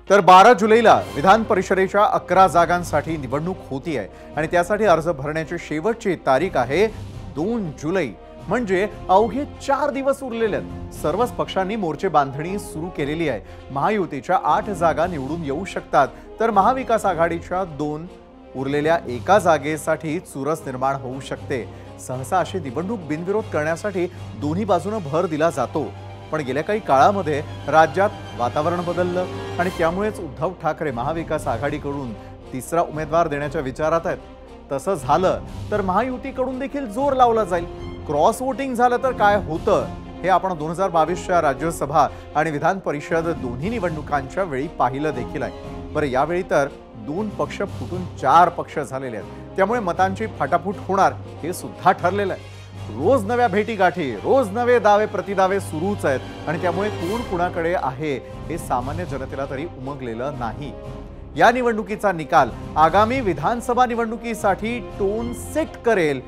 तर 12 जुलैला विधान परिषदेच्या 11 जागांसाठी निवडणूक होती आहे आणि त्यासाठी अर्ज भरण्याची शेवटची तारीख आहे 2 जुलै। म्हणजे अवघे 4 दिवस उरलेले आहेत। सर्वच पक्षांनी मोर्चे बांधणी सुरू केलेली आहे। महायुतीच्या 8 जागा निवडून येऊ शकतात, तर महाविकास आघाडीच्या 2 उरलेल्या एका जागेसाठी चुरस निर्माण होऊ शकते। सहसा अशी निवडणूक बिनविरोध करण्यासाठी दोन्ही बाजूने भर दिला जातो, पण गेल्या काही काळामध्ये राज्यात वातावरण बदललं आणि त्यामुळेच उद्धव ठाकरे महाविकास आघाडीकडून तिसरा उमेदवार देण्याच्या विचारात आहेत। तसं झालं तर महायुतीकडून देखील जोर लावला जाईल। क्रॉस वोटिंग झालं तर काय होतं हे आपण 2022च्या राज्यसभा आणि विधान परिषद दोन्ही निवडणुकांच्या वेळी पाहिलं देखील आहे। बरं, यावेळी तर 2 पक्ष फुटून 4 पक्ष झालेले आहेत, त्यामुळे मतांची फाटाफूट होणार हे सुद्धा ठरलेलं आहे। रोज नव्या भेटीगाठी, रोज नवे दावे प्रतिदावे सुरूच आहेत आणि त्यामुळे कोण कुणाकडे आहे हे सामान्य जनतेला तरी उमगलेलं नाही। या निवडणुकीचा निकाल आगामी विधानसभा निवडणुकीसाठी टोन सेट करेल